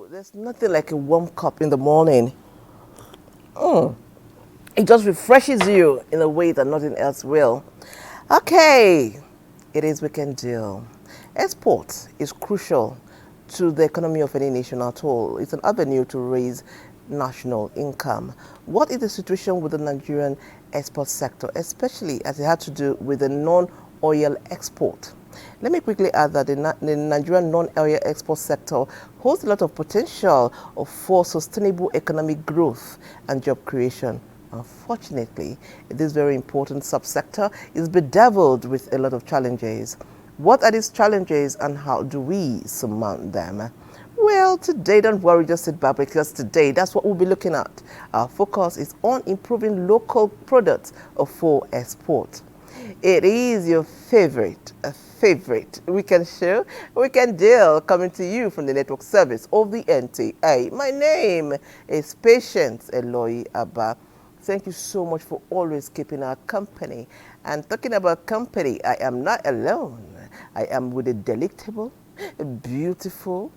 There's nothing like a warm cup in the morning. It just refreshes you in a way that nothing else will. Okay, it is weekend deal. Export is crucial to the economy of any nation at all. It's an avenue to raise national income. What is the situation with the Nigerian export sector, especially as it had to do with the non-oil export? Let me quickly add that the Nigerian non-oil export sector holds a lot of potential for sustainable economic growth and job creation. Unfortunately, this very important subsector is bedeviled with a lot of challenges. What are these challenges and how do we surmount them? Well, today, don't worry, just sit back because today that's what we'll be looking at. Our focus is on improving local products for export. It is your favorite weekend show, Weekend Deal, coming to you from the network service of the NTA. My name is Patience Eloy Abba. Thank you so much for always keeping our company. And talking about company, I am not alone. I am with a delectable, beautiful,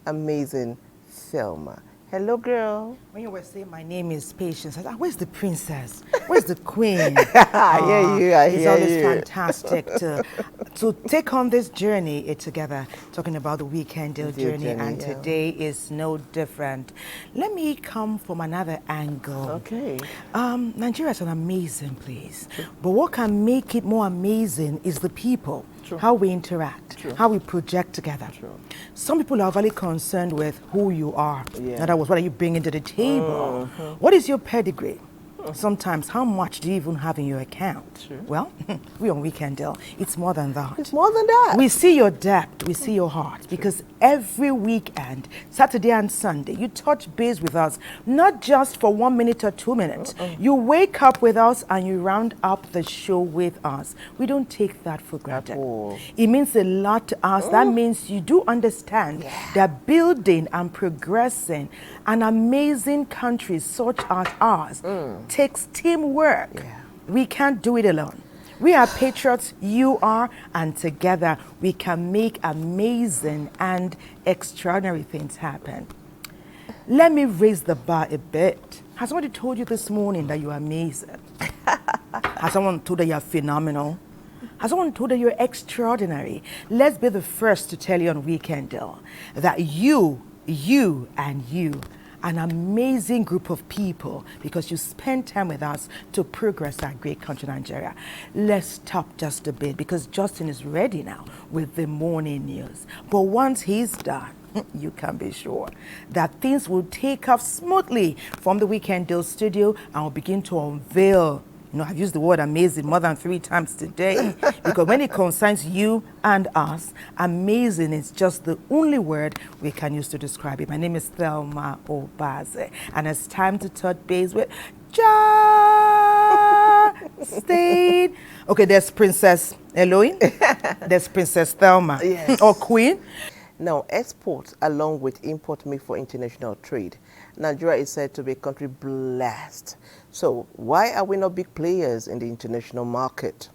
amazing Thelma. Hello, girl. When you were saying my name is Patience, I thought, where's the princess? Where's the queen? I hear you. It's always fantastic to take on this journey together, talking about the Weekend Deal journey, and today is no different. Let me come from another angle. Okay. Nigeria is an amazing place, but what can make it more amazing is the people. True. How we interact, how we project together. True. Some people are very concerned with who you are. Yeah. In other words, what are you bringing to the table? What is your pedigree? Sometimes, how much do you even have in your account? True. Well, we on Weekend Deal. It's more than that. It's more than that. We see your depth, we see your heart, because every weekend, Saturday and Sunday, you touch base with us, not just for 1 minute or 2 minutes. You wake up with us and you round up the show with us. We don't take that for granted. At all. It means a lot to us. That means you do understand that building and progressing an amazing country such as ours takes teamwork. Yeah. We can't do it alone. We are patriots, you are, and together we can make amazing and extraordinary things happen. Let me raise the bar a bit. Has somebody told you this morning that you are amazing? Has someone told you you're phenomenal? Has someone told you you're extraordinary? Let's be the first to tell you on Weekend Deal that you, an amazing group of people, because you spend time with us to progress our great country, Nigeria. Let's stop just a bit, because Justin is ready now with the morning news. But once he's done, you can be sure that things will take off smoothly from the Weekend Deal studio, and we'll begin to unveil. You know, I've used the word amazing more than 3 times today, because when it concerns you and us, amazing is just the only word we can use to describe it. My name is Thelma Obaze, and it's time to touch base with Justin. Okay, there's Princess Eloy, there's Princess Thelma, or Queen. Now, export along with import make for international trade. Nigeria is said to be a country blessed. So why are we not big players in the international market?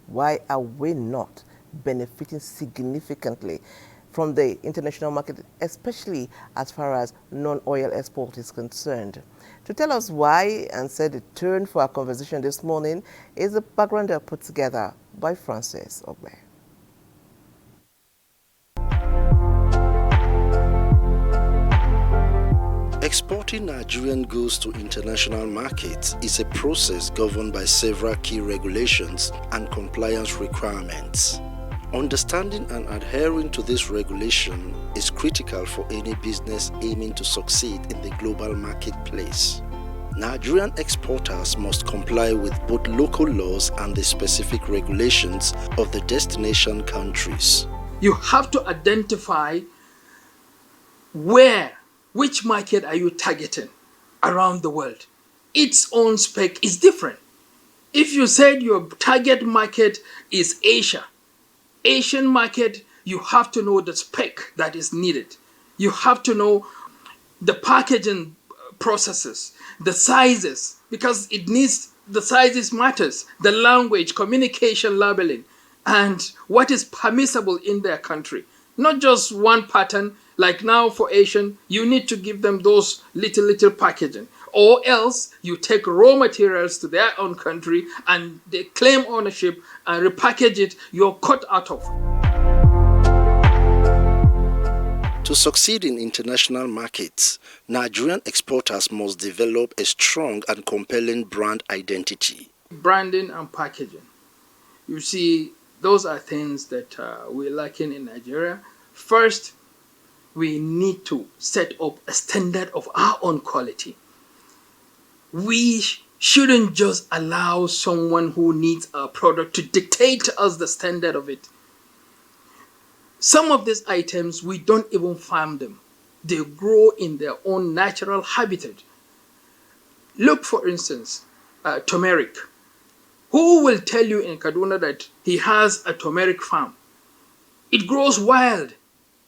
Why are we not benefiting significantly from the international market, especially as far as non-oil export is concerned? To tell us why and set the tone for our conversation this morning is the background that put together by Francis Ogbe. Exporting Nigerian goods to international markets is a process governed by several key regulations and compliance requirements. Understanding and adhering to this regulation is critical for any business aiming to succeed in the global marketplace. Nigerian exporters must comply with both local laws and the specific regulations of the destination countries. You have to identify which market are you targeting around the world. Its own spec is different. If you said your target market is Asia, Asian market, you have to know the spec that is needed. You have to know the packaging processes, the sizes, because the sizes matters, the language, communication, labeling, and what is permissible in their country. Not just one pattern, like now for Asian, you need to give them those little packaging. Or else you take raw materials to their own country and they claim ownership and repackage it, you're cut out of. To succeed in international markets, Nigerian exporters must develop a strong and compelling brand identity. Branding and packaging. You see, those are things that we're lacking in Nigeria. First, we need to set up a standard of our own quality. We shouldn't just allow someone who needs our product to dictate to us the standard of it. Some of these items, we don't even farm them. They grow in their own natural habitat. Look, for instance, turmeric. Who will tell you in Kaduna that he has a turmeric farm? It grows wild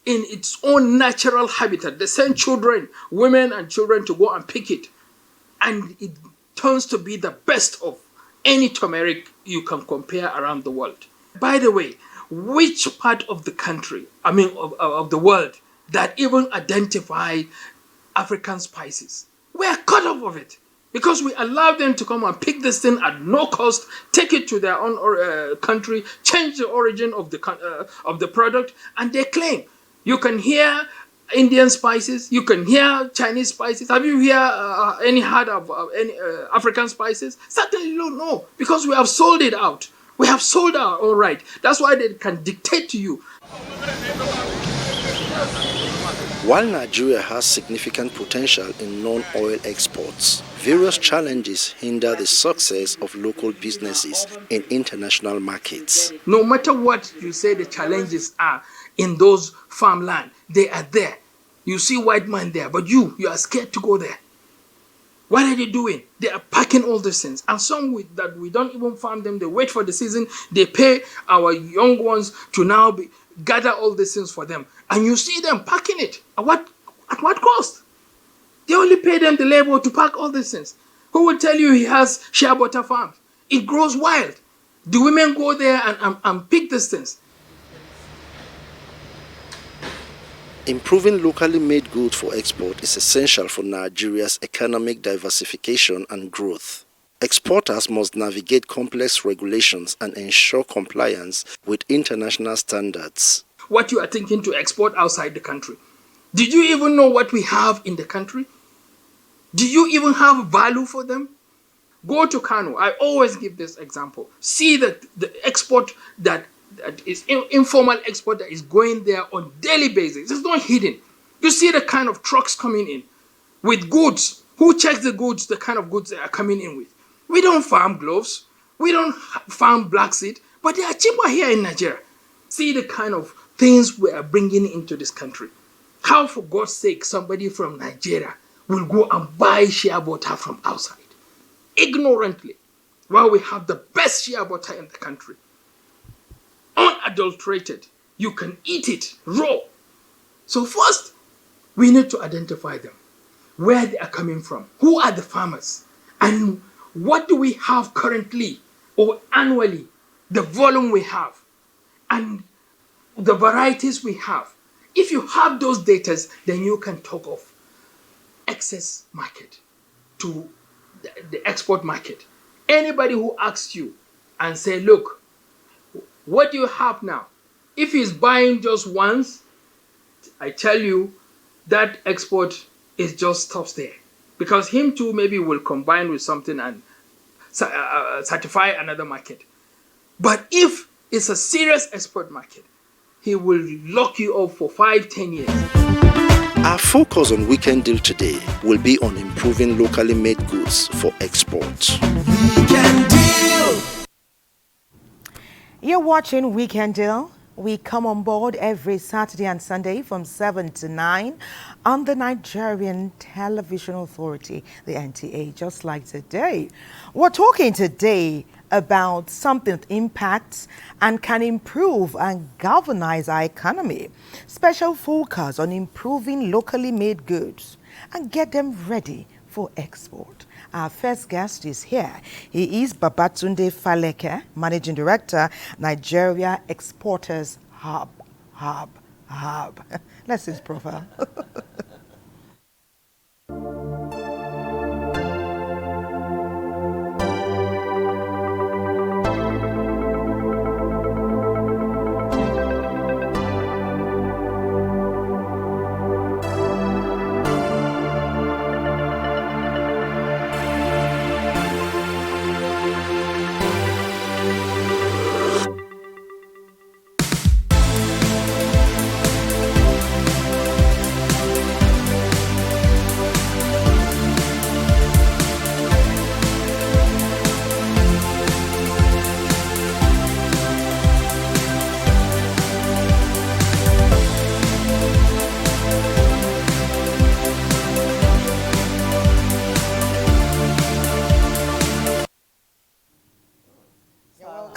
in its own natural habitat. They send children, women and children to go and pick it. And it turns to be the best of any turmeric you can compare around the world. By the way, which part of the country, of the world, that even identify African spices? We are cut off of it because we allow them to come and pick this thing at no cost, take it to their own country, change the origin of the product, and they claim. You can hear Indian spices, you can hear Chinese spices. Have you heard of any African spices? Certainly don't know, because we have sold it out. We have sold our own right. That's why they can dictate to you. While Nigeria has significant potential in non-oil exports, various challenges hinder the success of local businesses in international markets. No matter what you say the challenges are in those farmland, they are there. You see white man there, but you are scared to go there. What are they doing? They are packing all these things. And some that we don't even farm them, they wait for the season, they pay our young ones to now gather all these things for them. And you see them packing it. At what cost? They only pay them the labor to pack all these things. Who will tell you he has shea butter farms? It grows wild. The women go there and pick these things. Improving locally made goods for export is essential for Nigeria's economic diversification and growth. Exporters must navigate complex regulations and ensure compliance with international standards. What you are thinking to export outside the country. Did you even know what we have in the country? Do you even have value for them? Go to Kano. I always give this example. See the export that is informal export that is going there on daily basis. It's not hidden. You see the kind of trucks coming in with goods. Who checks the goods, the kind of goods they are coming in with? We don't farm gloves. We don't farm black seed, but they are cheaper here in Nigeria. See the kind of things we are bringing into this country. How, for God's sake, somebody from Nigeria will go and buy shea butter from outside ignorantly, while we have the best shea butter in the country? Unadulterated. You can eat it raw. So first, we need to identify them, where they are coming from, who are the farmers, and what do we have currently or annually, the volume we have, and the varieties we have. If you have those data, then you can talk of excess market to the export market. Anybody who asks you and say, look, what do you have now? If he's buying just once, I tell you that export is just stops there. Because him too maybe will combine with something and certify another market. But if It's a serious export market. He will lock you up for 5-10 years. Our focus on Weekend Deal today will be on improving locally made goods for export. Weekend Deal. You're watching Weekend Deal. We come on board every Saturday and Sunday from 7 to 9 on the Nigerian Television Authority, the NTA, just like today. We're talking today about something that impacts and can improve and galvanize our economy. Special focus on improving locally made goods and get them ready for export. Our first guest is here. He is Babatunde Faleke, Managing Director, Nigeria Exporters Hub. Let's see his profile.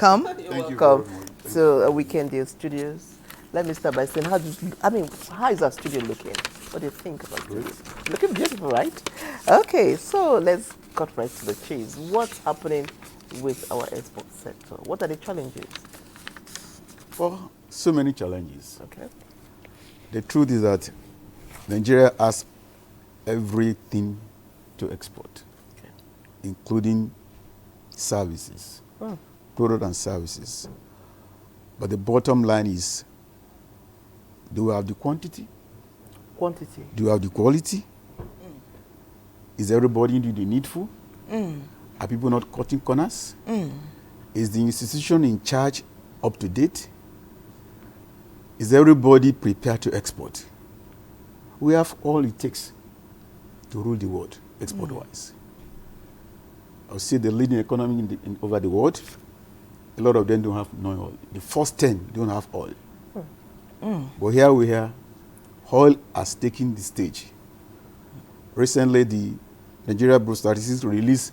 Welcome. Welcome to Weekend Deal Studios. Let me start by saying, how is our studio looking? What do you think about it? Looking beautiful, right? Okay, so let's cut right to the chase. What's happening with our export sector? What are the challenges? Well, so many challenges. Okay. The truth is that Nigeria has everything to export, Okay. including services, Oh. product and services. But the bottom line is, do we have the quantity? Quantity. Do we have the quality? Is everybody doing the needful? Are people not cutting corners? Is the institution in charge up to date? Is everybody prepared to export? We have all it takes to rule the world, export-wise. I would say the leading economy over the world, a lot of them don't have no oil. The first 10 don't have oil. But here we are, oil has taken the stage. Recently, the Nigeria Bureau of Statistics released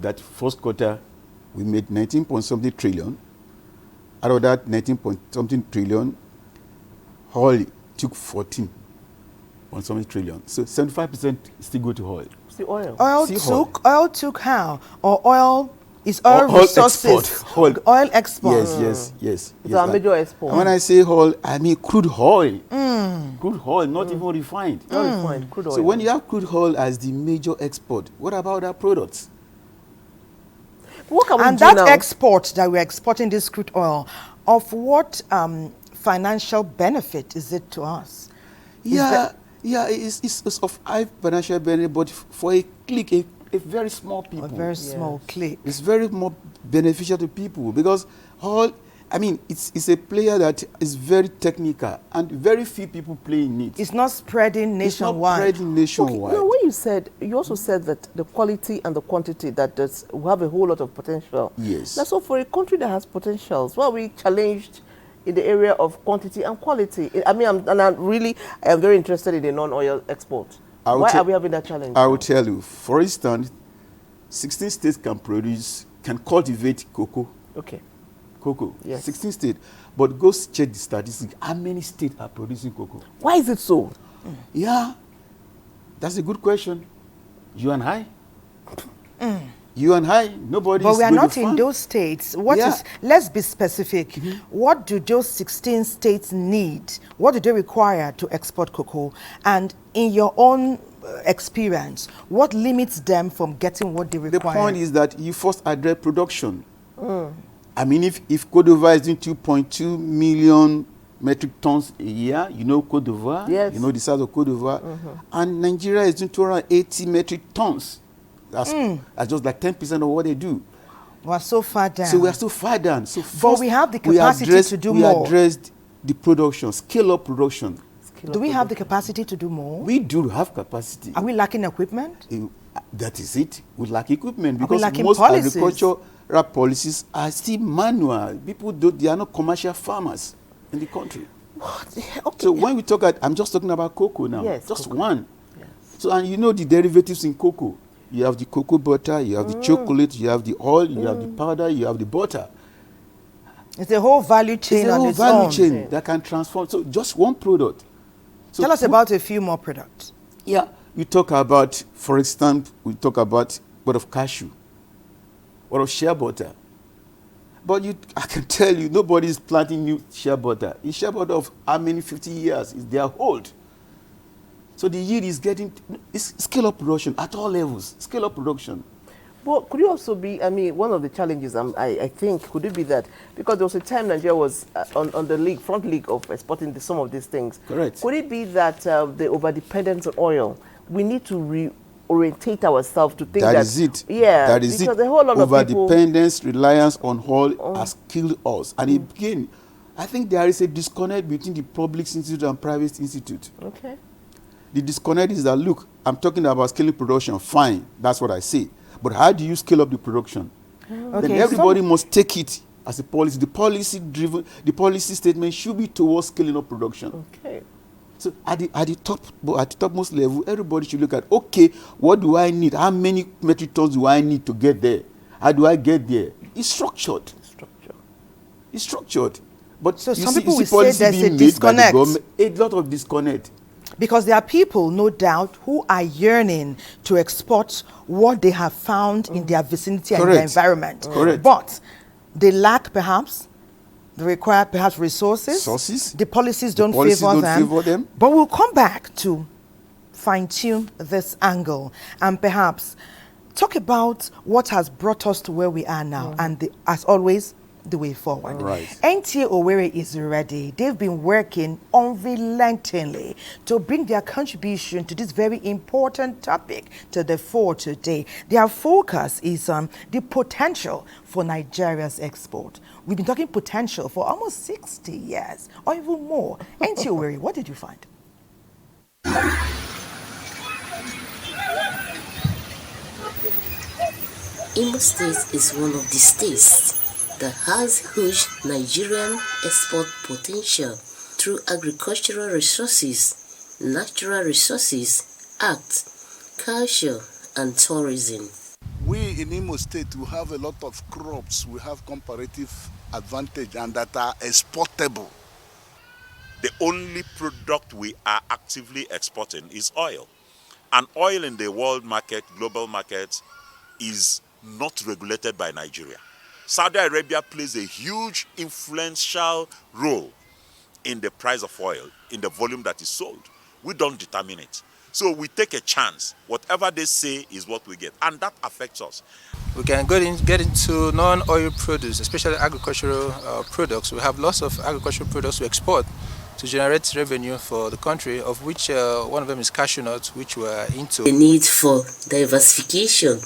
that first quarter we made 19-point-something trillion. Out of that 19-point-something trillion, oil took 14-point-something trillion. So 75% still go to oil. It's the oil. Oil took how? Or oil is oil resources? Export. Oil export. Yes. It's our major export. And when I say oil, I mean crude oil. Crude oil, not even refined. Not refined, crude oil. So when you have crude oil as the major export, what about our products? What can we And do that now? export that we're exporting this crude oil, of what financial benefit is it to us? It's of high financial benefit, but for a clique, a very small people. A very small clique. It's very more beneficial to people because it's a player that is very technical and very few people play in it. It's not spreading nationwide. It's not spreading nationwide. Okay. When you also said that the quality and the quantity we have a whole lot of potential. Yes. Now, so for a country that has potentials, well, we challenged in the area of quantity and quality. I'm very interested in the non-oil export. Why are we having that challenge? I will tell you. For instance, 16 states can cultivate cocoa. Okay. Cocoa. Yes. 16 states. But go check the statistics. How many states are producing cocoa? Why is it so? Yeah, that's a good question. You and I? You and I, nobody But is we are going not to in farm. those states. Let's be specific. What do those 16 states need? What do they require to export cocoa? And in your own experience, what limits them from getting what they require? The point is that you first address production. I mean, if Cote d'Ivoire is doing 2.2 million metric tons a year, you know Cote d'Ivoire, yes. You know the size of Cote d'Ivoire, and Nigeria is doing 280 metric tons. That's just like 10% of what they do. We're so far down. So we are so far down. So but first, we have the capacity to do more. We addressed the production, scale up production. Do we have the capacity to do more? We do have capacity. Are we lacking equipment? That is it. We lack equipment Are we because lacking most policies? agricultural policies are still manual. People they are not commercial farmers in the country. Okay. So when we talk I'm just talking about cocoa now. Yes, just cocoa. one. Yes. So, and you know the derivatives in cocoa. You have the cocoa butter, you have the chocolate, you have the oil, you have the powder, you have the butter. It's a whole value chain It's a on whole its value own. chain that can transform. So just one product. So Tell us about a few more products. Yeah, you talk about, for instance, we talk about what of cashew, what of shea butter. But I can tell you, nobody is planting new shea butter. It's shea butter of how many 50 years is their old. So the yield is it's scale up production at all levels, scale up production. But could it also be, I mean, one of the challenges, I think, could it be that, because there was a time Nigeria was on the front league of exporting some of these things. Correct. Could it be that the over-dependence on oil, we need to reorientate ourselves to think that... That is it. Yeah, that is because it. a whole lot of people... Over-dependence, reliance on oil has killed us. And again, I think there is a disconnect between the public institute and private institute. Okay. The disconnect is that, look, I'm talking about scaling production, fine, that's what I say. But how do you scale up the production? Okay, Then everybody must take it as a policy. The policy statement should be towards scaling up production. Okay. So at the topmost level, everybody should look at, okay, what do I need? How many metric tons do I need to get there? How do I get there? It's structured. It's structured. But So you some see, people you will see say policy there's being a made by the disconnect. government, a lot of disconnect. Because there are people, no doubt, who are yearning to export what they have found in their vicinity and their Correct. environment. Correct. But they lack, perhaps, they require perhaps resources. The policies don't favor them. But we'll come back to fine-tune this angle and perhaps talk about what has brought us to where we are now and, as always, the way forward. Right. NTA Owerri is ready. They've been working unrelentingly to bring their contribution to this very important topic to the fore today. Their focus is on the potential for Nigeria's export. We've been talking potential for almost 60 years or even more. NTA Owerri, what did you find? Imo State is one of the states that has huge Nigerian export potential through agricultural resources, natural resources, arts, culture, and tourism. We in Imo State, we have a lot of crops, we have comparative advantage and that are exportable. The only product we are actively exporting is oil. And oil in the world market, global market, is not regulated by Nigeria. Saudi Arabia plays a huge influential role in the price of oil, in the volume that is sold. We don't determine it. So we take a chance. Whatever they say is what we get. And that affects us. We can get into non-oil produce, especially agricultural products. We have lots of agricultural products to export to generate revenue for the country, of which one of them is cashew nuts, which we are into. The need for diversification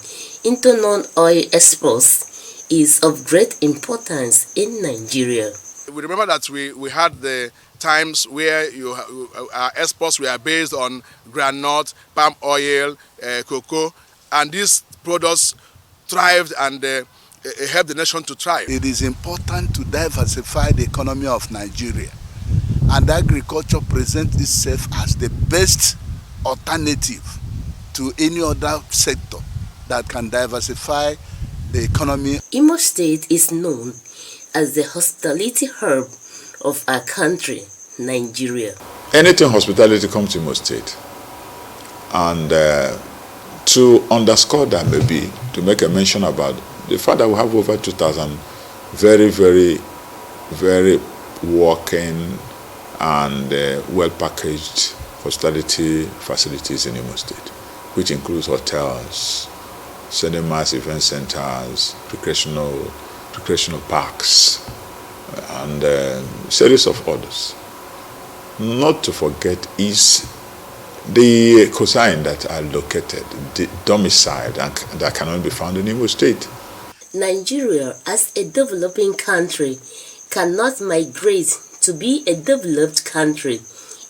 into non-oil exports is of great importance in Nigeria. We remember that we had the times where our exports were based on groundnut, palm oil, cocoa, and these products thrived and helped the nation to thrive. It is important to diversify the economy of Nigeria, and agriculture presents itself as the best alternative to any other sector that can diversify the economy. Imo State is known as the hospitality hub of our country, Nigeria. Anything hospitality comes to Imo State. And to underscore that, maybe to make a mention about the fact that we have over 2,000 very, very, very working and well-packaged hospitality facilities in Imo State, which includes hotels, cinemas, event centers, recreational parks, and a series of others. Not to forget is the cosign that are located, domiciled, and that can only be found in Imo State. Nigeria, as a developing country, cannot migrate to be a developed country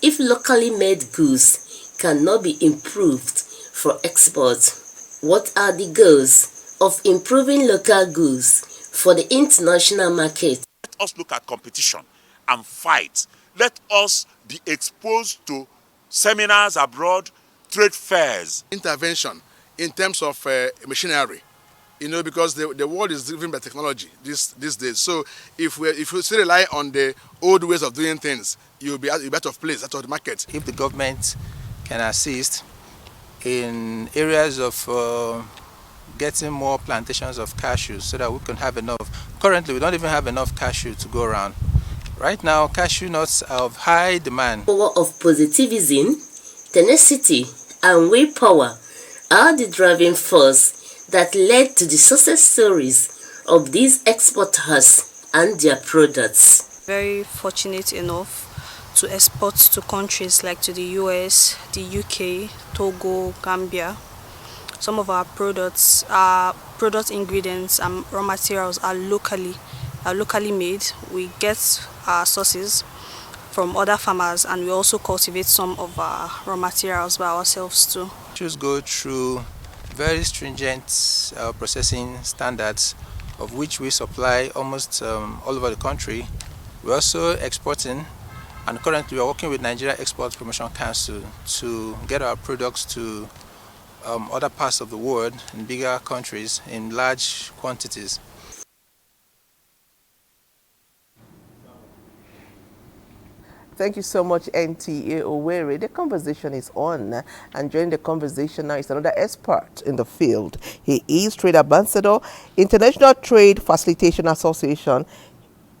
if locally made goods cannot be improved for export. What are the goals of improving local goods for the international market? Let us look at competition and fight. Let us be exposed to seminars abroad, trade fairs. Intervention in terms of machinery, because the world is driven by technology these days. So if you still rely on the old ways of doing things, you'll be out of place, out of the market. If the government can assist in areas of getting more plantations of cashews so that we can have enough. Currently, we don't even have enough cashew to go around. Right now, cashew nuts are of high demand. Power of positivism, tenacity, and willpower are the driving force that led to the success stories of these exporters and their products. Very fortunate enough to export to countries like to the US, the UK, Togo, Gambia. Some of our products, product ingredients and raw materials are locally made. We get our sources from other farmers, and we also cultivate some of our raw materials by ourselves too. Cashews go through very stringent processing standards, of which we supply almost all over the country. We're also exporting, and currently we are working with Nigerian Export Promotion Council to get our products to other parts of the world, in bigger countries, in large quantities. Thank you so much, NTA Owerri. The conversation is on, and during the conversation now is another expert in the field. He is Trade Ambassador, International Trade Facilitation Association,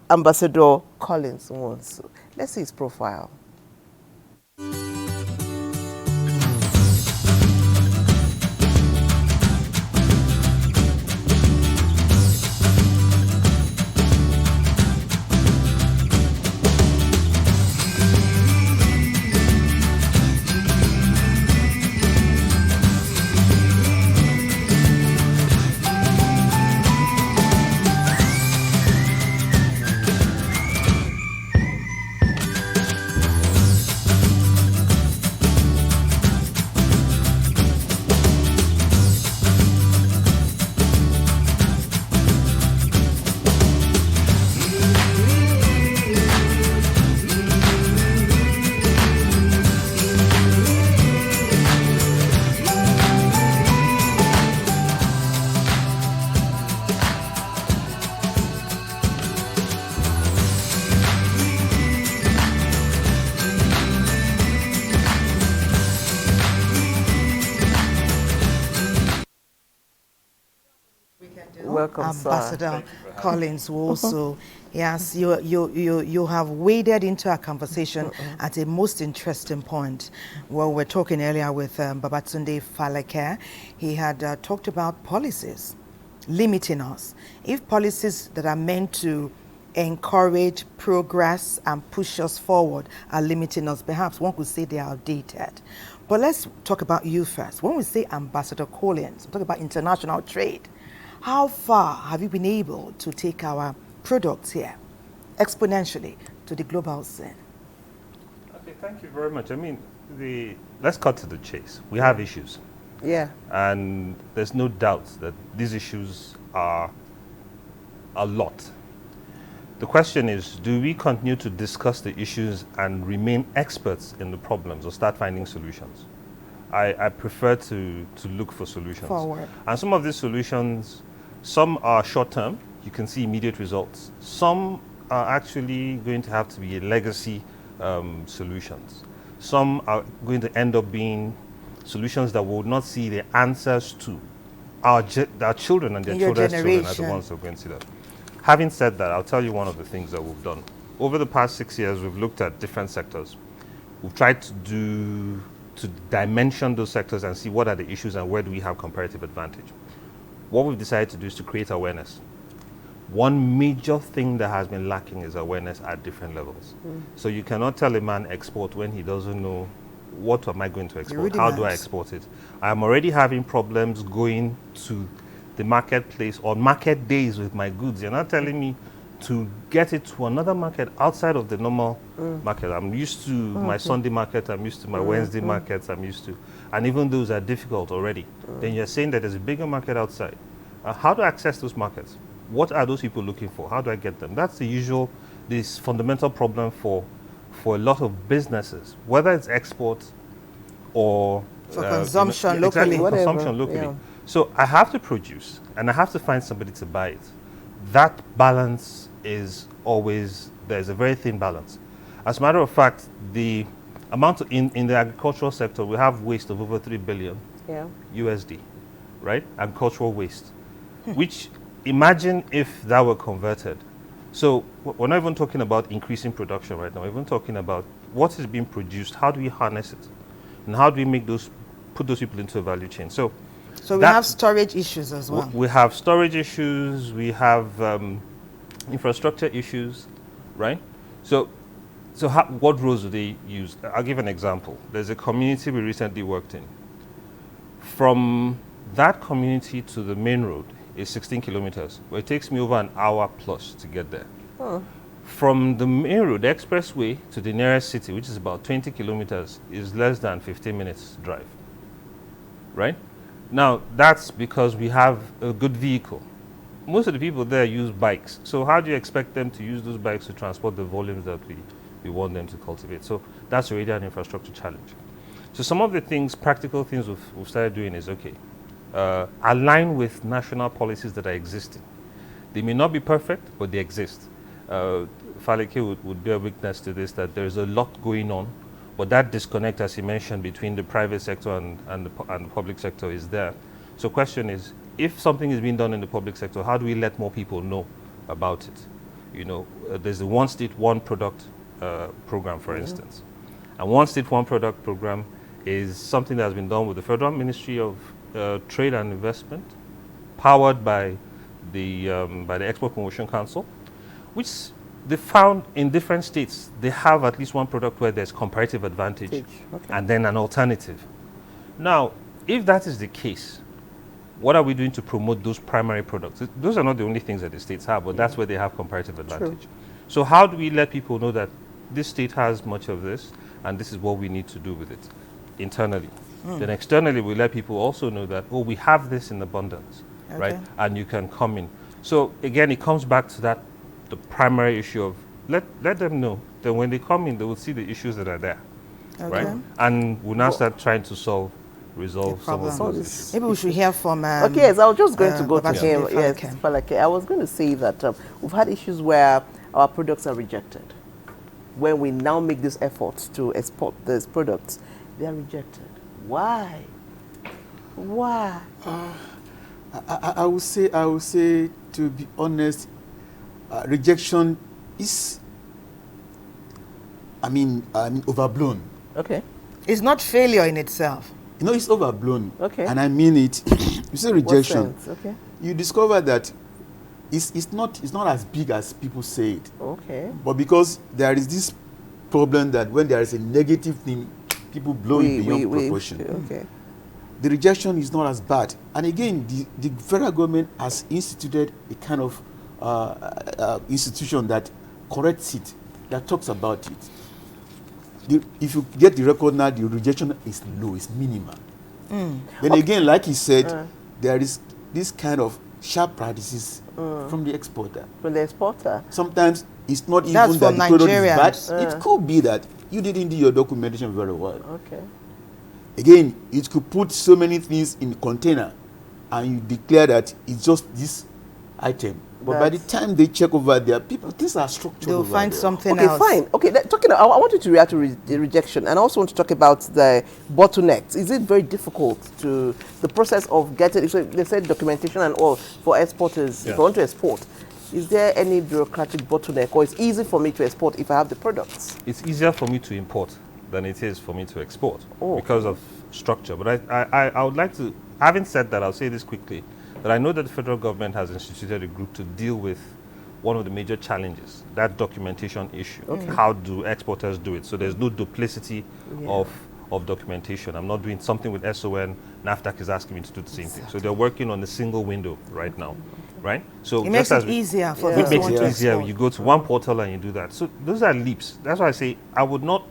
Ambassador Collins Wonsu. Let's see his profile. Welcome, Ambassador Collins Wonsu. Yes, you have waded into our conversation at a most interesting point. Well, we're talking earlier with Babatunde Faleke. He had talked about policies limiting us. If policies that are meant to encourage progress and push us forward are limiting us, perhaps one could say they are outdated. But let's talk about you first. When we say Ambassador Collins, we talk about international trade. How far have you been able to take our products here exponentially to the global scene? Okay, thank you very much. I mean, let's cut to the chase. We have issues. Yeah. And there's no doubt that these issues are a lot. The question is, do we continue to discuss the issues and remain experts in the problems, or start finding solutions? I prefer to look for solutions. Forward. And some of these solutions, some are short-term, you can see immediate results. Some are actually going to have to be legacy solutions. Some are going to end up being solutions that will not see the answers to. Our children and their children's children are the ones who are going to see that. Having said that, I'll tell you one of the things that we've done. Over the past 6 years, we've looked at different sectors. We've tried to dimension those sectors and see what are the issues and where do we have comparative advantage. What we've decided to do is to create awareness. One major thing that has been lacking is awareness at different levels. So you cannot tell a man export when he doesn't know, what am I going to export? How do I export it? I'm already having problems going to the marketplace or market days with my goods. You're not telling me to get it to another market outside of the normal market. I'm used to my Sunday market, I'm used to my Wednesday markets, I'm used to, and even those are difficult already. Then you're saying that there's a bigger market outside. How do I access those markets? What are those people looking for? How do I get them? That's the usual, this fundamental problem for a lot of businesses, whether it's export or for consumption locally. Exactly, consumption locally. Yeah. So I have to produce and I have to find somebody to buy it. That balance is always, there's a very thin balance. As a matter of fact, the amount in the agricultural sector, we have waste of over 3 billion USD, right? Agricultural waste, which imagine if that were converted. So we're not even talking about increasing production right now. We're even talking about what is being produced, how do we harness it, and how do we make put those people into a value chain. So we have storage issues as well. We have storage issues, we have infrastructure issues, right? So what roads do they use? I'll give an example. There's a community we recently worked in. From that community to the main road is 16 kilometers, where it takes me over an hour plus to get there. From the main road, the expressway, to the nearest city, which is about 20 kilometers, is less than 15 minutes drive, right? Now, that's because we have a good vehicle. Most of the people there use bikes. So how do you expect them to use those bikes to transport the volumes that we want them to cultivate? So that's already an infrastructure challenge. So some of the things, practical things we've started doing is, okay, align with national policies that are existing. They may not be perfect, but they exist. Faleke would bear witness to this, that there's a lot going on, but that disconnect, as he mentioned, between the private sector and the public sector is there. So question is, if something is being done in the public sector, how do we let more people know about it? You know, there's the One State, One Product program, for instance. And One State, One Product program is something that has been done with the Federal Ministry of Trade and Investment, powered by the Export Promotion Council, which they found in different states, they have at least one product where there's comparative advantage and then an alternative. Now, if that is the case, what are we doing to promote those primary products? Those are not the only things that the states have, but that's where they have comparative advantage. So how do we let people know that this state has much of this and this is what we need to do with it internally? Then externally, we let people also know that, oh, we have this in abundance, right? And you can come in. So again, it comes back to that, the primary issue of let them know that when they come in, they will see the issues that are there, right? And we'll now start trying to resolve some of those issues. Maybe we should hear from okay, yes, I was just going to go to him. Yes, Faleke. I was going to say that we've had issues where our products are rejected. When we now make these efforts to export these products, they are rejected. Why? I would say, to be honest, rejection is, overblown. Okay. It's not failure in itself. You know, it's overblown. Okay. And I mean it. You say rejection. What sense? Okay. You discover that it's not as big as people say it. Okay. But because there is this problem that when there is a negative thing, people blow it beyond proportion. Okay. The rejection is not as bad. And again, the federal government has instituted a kind of institution that corrects it, that talks about it. If you get the record now, the rejection is low, it's minimal. Then again, like he said, there is this kind of sharp practices from the exporter. From the exporter. Sometimes it's not even That's that the product is bad. Nigerians. It could be that you didn't do your documentation very well. Okay. Again, it could put so many things in a container and you declare that it's just this item. But by the time they check over there, things are structured. They'll find something else. Okay, fine. Okay, I want you to react to the rejection, and I also want to talk about the bottlenecks. Is it very difficult to the process of getting? So they said documentation and all for exporters. If I want to export, is there any bureaucratic bottleneck, or it's easy for me to export if I have the products? It's easier for me to import than it is for me to export because of structure. But I would like to, having said that, I'll say this quickly. That I know that the federal government has instituted a group to deal with one of the major challenges, that documentation issue. Okay. How do exporters do it? So there's no duplicity of of documentation. I'm not doing something with SON. NAFDAC is asking me to do the same thing. So they're working on a single window right now, right? So it makes it easier for it makes to it easier. export. You go to one portal and you do that. So those are leaps. That's why I say I would not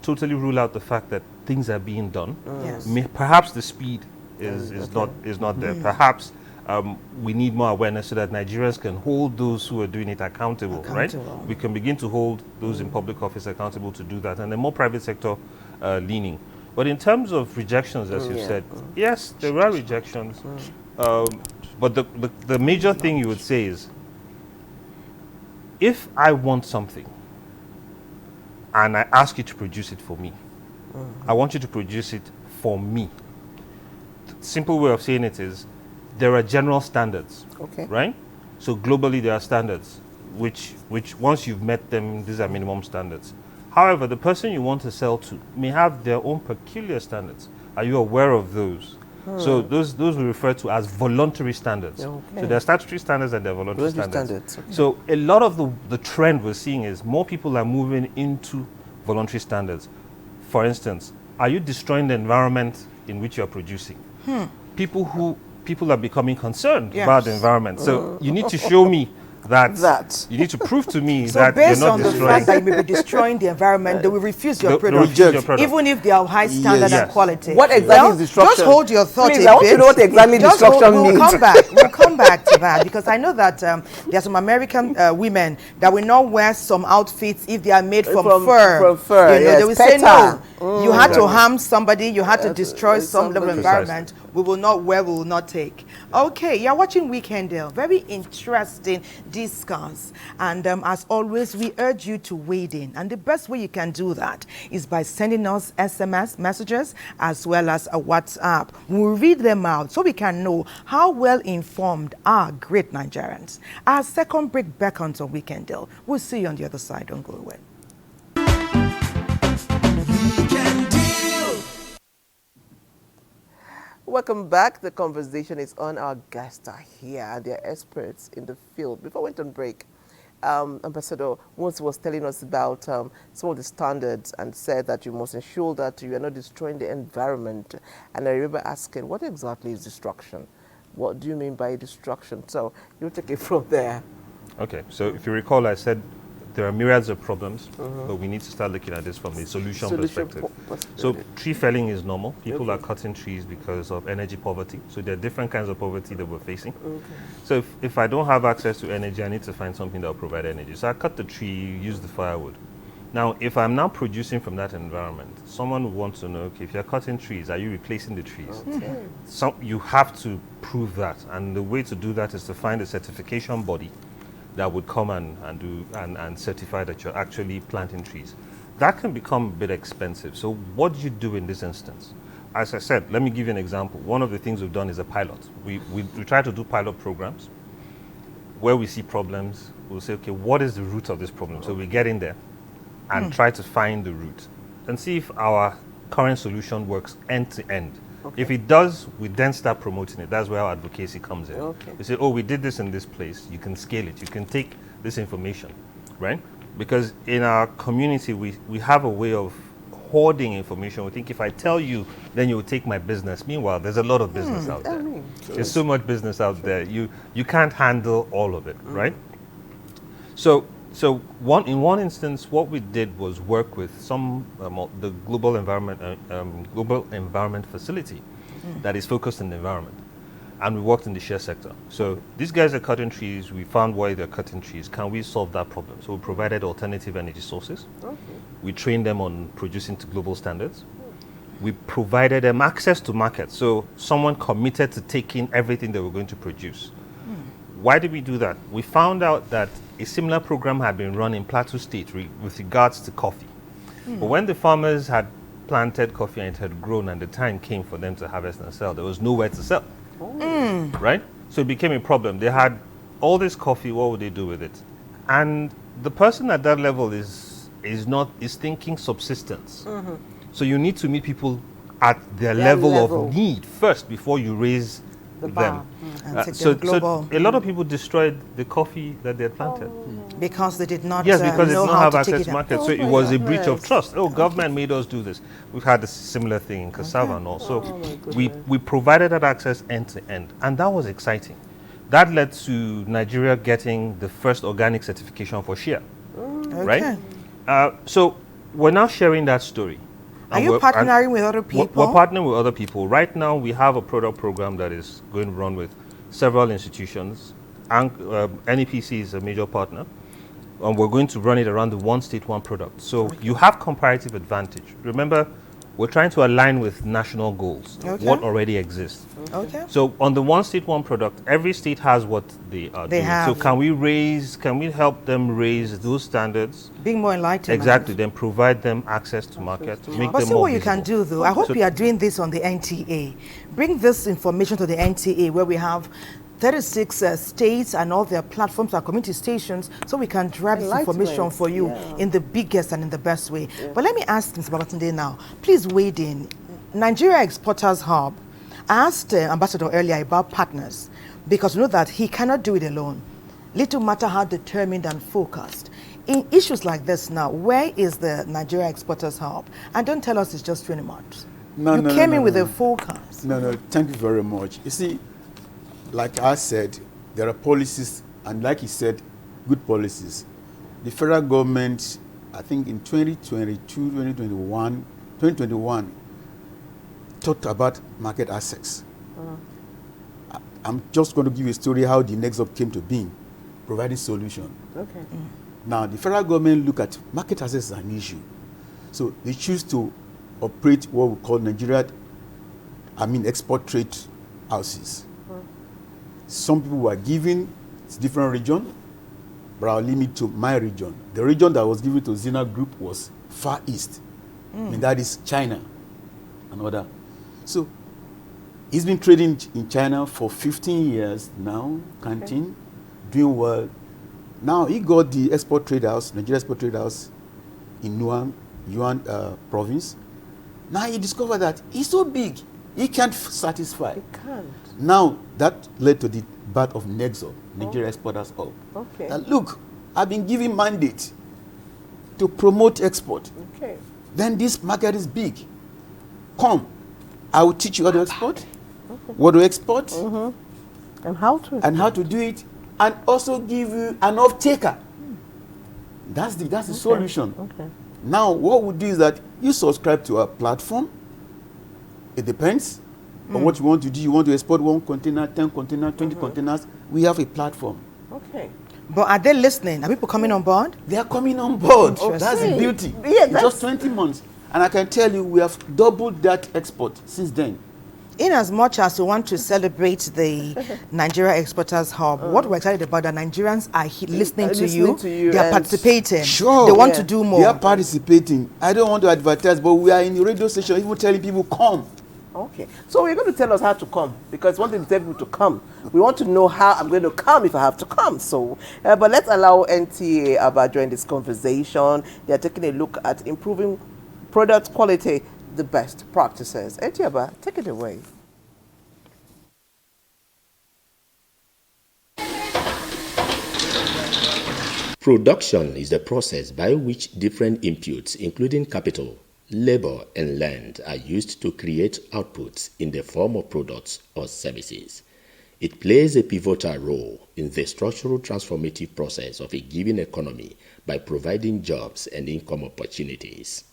totally rule out the fact that things are being done. Yes. Perhaps the speed is not there. Perhaps we need more awareness so that Nigerians can hold those who are doing it accountable, right? We can begin to hold those in public office accountable to do that, and then more private sector leaning. But in terms of rejections, as you said, yes, there are rejections. But the major thing you would say is, if I want something and I ask you to produce it for me, I want you to produce it for me. The simple way of saying it is, there are general standards, right? So globally there are standards, which once you've met them, these are minimum standards. However, the person you want to sell to may have their own peculiar standards. Are you aware of those? So those we refer to as voluntary standards. So there are statutory standards and there are voluntary standards. So a lot of the trend we're seeing is more people are moving into voluntary standards. For instance, are you destroying the environment in which you're producing? People are becoming concerned about the environment. So you need to show me that. You need to prove to me that you're not destroying. So based on the fact that you may be destroying the environment, they will refuse your product, even if they are high standard and quality. What exactly is destruction? Just hold your thought. Please, I want to know what exactly destruction means. We'll come back to that, because I know that there are some American women that will not wear some outfits if they are made from fur. From fur, you know, they will say no. You had to harm somebody. You had to destroy some level of environment. We will not wear. We will not take. Okay, you're watching Weekend Deal. Very interesting discuss, and as always, we urge you to wade in, and the best way you can do that is by sending us SMS messages as well as a WhatsApp. We'll read them out so we can know how well informed are great Nigerians. Our second break beckons on Weekend Deal. We'll see you on the other side. Don't go away. Welcome back. The conversation is on. Our guests are here. They're experts in the field. Before we went on break, Ambassador once was telling us about some of the standards and said that you must ensure that you are not destroying the environment. And I remember asking, what exactly is destruction? What do you mean by destruction? So you take it from there. Okay, so if you recall, I said there are myriads of problems, but we need to start looking at this from a solution perspective. So tree felling is normal. People are cutting trees because of energy poverty. So there are different kinds of poverty that we're facing. So if I don't have access to energy, I need to find something that will provide energy. So I cut the tree, use the firewood. Now, if I'm now producing from that environment, someone would want to know, okay, if you're cutting trees, are you replacing the trees? So you have to prove that. And the way to do that is to find a certification body that would come and certify that you're actually planting trees. That can become a bit expensive. So what do you do in this instance? As I said, let me give you an example. One of the things we've done is a pilot. We try to do pilot programs where we see problems. We'll say, okay, what is the root of this problem? So we get in there and try to find the root and see if our current solution works end to end. If it does, we then start promoting it. That's where our advocacy comes in. We say, oh, we did this in this place. You can scale it. You can take this information, right? Because in our community, we have a way of hoarding information. We think if I tell you, then you'll take my business. Meanwhile, there's a lot of business out there. There's so much business out there. You can't handle all of it, right? So in one instance, what we did was work with the Global Environment Facility that is focused on the environment, and we worked in the share sector. So these guys are cutting trees. We found why they're cutting trees. Can we solve that problem? So we provided alternative energy sources. We trained them on producing to global standards. We provided them access to markets. So someone committed to taking everything they were going to produce. Why did we do that? We found out that a similar program had been run in Plateau State with regards to coffee. But when the farmers had planted coffee and it had grown and the time came for them to harvest and sell, there was nowhere to sell, right? So it became a problem. They had all this coffee, what would they do with it? And the person at that level is thinking subsistence. So you need to meet people at their level of need first before you raise them. take So them global. a lot of people destroyed the coffee that they had planted. Because they did not Yes, because they know did not how have to access take to it out. market. So it was a breach of trust. Oh, government made us do this. We've had a similar thing in cassava and all. So we provided that access end to end. And that was exciting. That led to Nigeria getting the first organic certification for shea. Right? So we're now sharing that story. Are you partnering with other people? We're partnering with other people. Right now, we have a product program that is going to run with several institutions. And NEPC is a major partner. And we're going to run it around the one state, one product. So you have comparative advantage. Remember, we're trying to align with national goals, what already exists. So on the one state, one product, every state has what they are doing. So can we help them raise those standards? Being more enlightened. Exactly, then provide them access to market, to make but them see more what you visible. can do though. I hope you are doing this on the NTA. Bring this information to the NTA where we have 36 states and all their platforms and community stations, so we can drive this information for you in the biggest and in the best way. But let me ask Mr. Babatunde now, please wade in. Nigeria Exporters Hub, I asked Ambassador earlier about partners, because we know that he cannot do it alone. Little matter how determined and focused. In issues like this now, where is the Nigeria Exporters Hub? And don't tell us it's just 20 months. You came in with a forecast. No, thank you very much. You see, like I said, there are policies, and like he said, good policies. The federal government, I think in 2022, 2021, talked about market access. I'm just going to give you a story how the NEXUP came to being, providing solution. Now, the federal government look at market access as an issue. So they choose to operate what we call export trade houses. Some people were given different region, but I'll limit to my region. The region that was given to Zina Group was Far East. And that is China and other. So he's been trading in China for 15 years now, counting, doing well. Now he got the export trade house, Nigeria Export Trade House in Yuan province. Now he discovered that he's so big, he can't satisfy. He can't. Now that led to the birth of NEXUP, Nigeria Exporters Hub. Now look, I've been given mandate to promote export. Then this market is big. Come, I will teach you how to export, what to export, and how to do it, and also give you an off-taker. That's the solution. Now, what we do is that you subscribe to our platform. It depends on what you want to do. You want to export 1 container, 10 containers, 20 containers. We have a platform. But are they listening? Are people coming on board? They are coming on board. That's the beauty. Just 20 months. And I can tell you, we have doubled that export since then. In as much as we want to celebrate the Nigeria Exporters Hub, what we're excited about, the Nigerians are listening to you. They are participating. Sure. They want to do more. They are participating. I don't want to advertise, but we are in the radio station even telling people, come. So you're going to tell us how to come, because one thing to tell people to come. We want to know how I'm going to come if I have to come. So, but let's allow NTA Abuja join this conversation. They are taking a look at improving product quality, the best practices. NTA Abuja, take it away. Production is the process by which different inputs, including capital, labor, and land, are used to create outputs in the form of products or services. It plays a pivotal role in the structural transformative process of a given economy by providing jobs and income opportunities.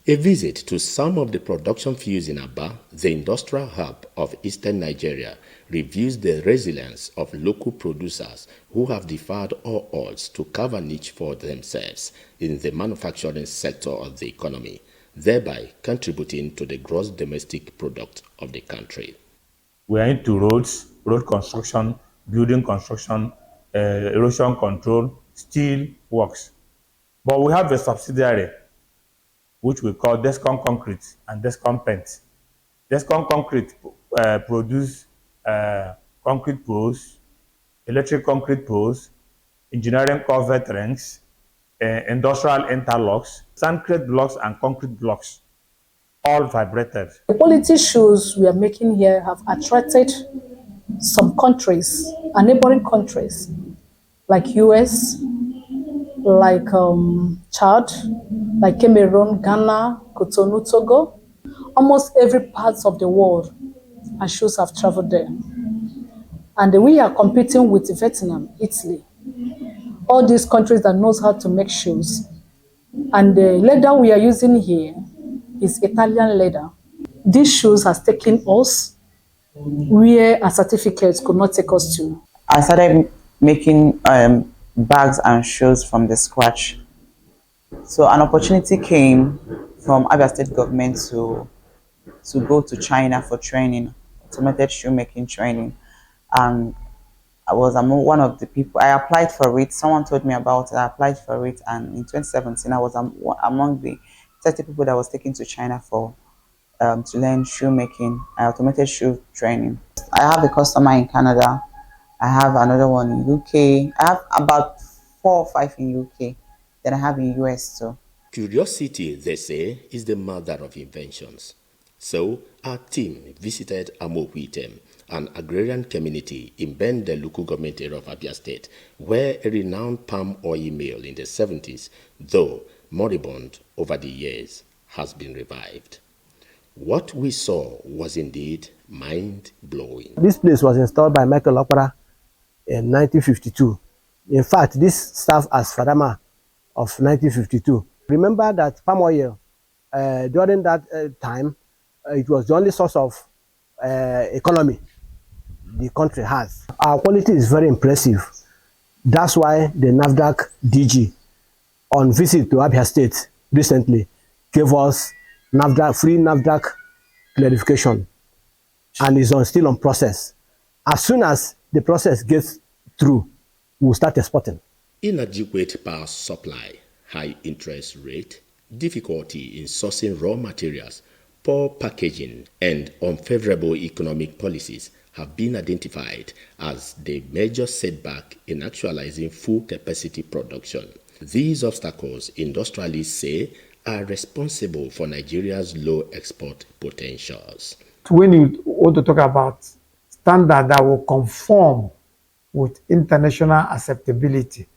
A visit to some of the production fields in Aba, the industrial hub of eastern Nigeria, reveals the resilience of local producers who have defied all odds to carve a niche for themselves in the manufacturing sector of the economy, thereby contributing to the gross domestic product of the country. We are into roads, road construction, building construction, erosion control, steel works. But we have a subsidiary which we call Descom Concrete and Descom Paint. Descom Concrete produce concrete poles, electric concrete poles, engineering culvert rings, industrial interlocks, concrete blocks and concrete blocks, all vibrated. The quality shoes we are making here have attracted some countries, neighboring countries, like US, like Chad, like Cameroon, Ghana, Cotonou, Togo, almost every part of the world, our shoes have traveled there. And we are competing with Vietnam, Italy, all these countries that knows how to make shoes. And the leather we are using here is Italian leather. These shoes has taken us where our certificates could not take us to. I started making bags and shoes from the scratch. So an opportunity came from Abia State government to go to China for training, automated shoemaking training, and I was among one of the people. I applied for it. Someone told me about it. I applied for it, and in 2017, I was among the 30 people that was taken to China for to learn shoemaking, automated shoe training. I have a customer in Canada. I have another one in UK. I have about 4 or 5 in UK. Then I have in US too. Curiosity, they say, is the mother of inventions. So, our team visited Amohuitem, an agrarian community in Bende local government area of Abia State, where a renowned palm oil mill in the 70s, though moribund over the years, has been revived. What we saw was indeed mind-blowing. This place was installed by Michael Okpara in 1952. In fact, this served as Fadama of 1952. Remember that palm oil, during that time, it was the only source of economy the country has. Our quality is very impressive. That's why the NAFDAC DG, on visit to Abia State recently, gave us free NAFDAC clarification, and is still on process. As soon as the process gets through, we'll start exporting. Inadequate power supply, high interest rate, difficulty in sourcing raw materials, poor packaging, and unfavorable economic policies have been identified as the major setback in actualizing full capacity production. These obstacles, industrialists say, are responsible for Nigeria's low export potentials. When you want to talk about standard that will conform with international acceptability,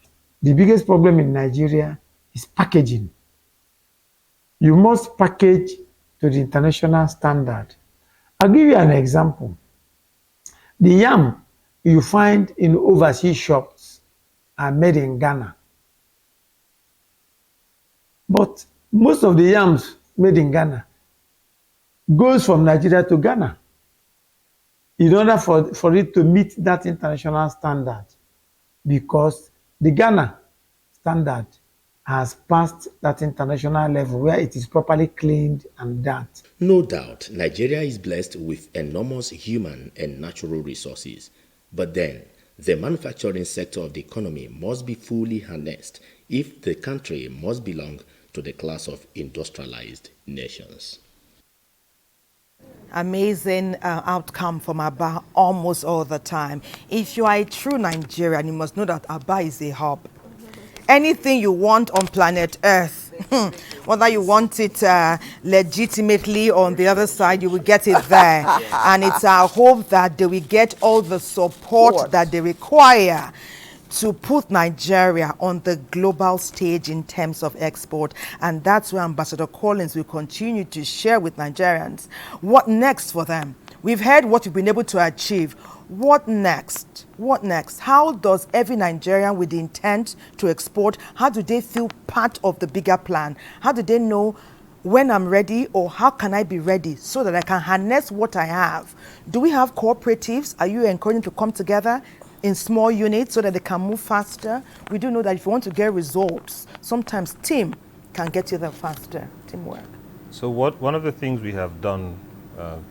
the biggest problem in Nigeria is packaging. You must package to the international standard. I'll give you an example. The yam you find in overseas shops are made in Ghana. But most of the yams made in Ghana goes from Nigeria to Ghana in order for it to meet that international standard, because the Ghana standard has passed that international level where it is properly cleaned and done. No doubt, Nigeria is blessed with enormous human and natural resources. But then, the manufacturing sector of the economy must be fully harnessed if the country must belong to the class of industrialized nations. Amazing outcome from Aba almost all the time. If you are a true Nigerian, you must know that Aba is a hub. Anything you want on planet Earth, whether you want it legitimately or on the other side, you will get it there. And it's our hope that they will get all the support that they require to put Nigeria on the global stage in terms of export. And that's where Ambassador Collins will continue to share with Nigerians what next for them. We've heard what we've been able to achieve. What next? What next? How does every Nigerian with the intent to export, how do they feel part of the bigger plan? How do they know when I'm ready, or how can I be ready so that I can harness what I have? Do we have cooperatives? Are you encouraging to come together in small units so that they can move faster? We do know that if you want to get results, sometimes team can get you there faster, teamwork. So one of the things we have done,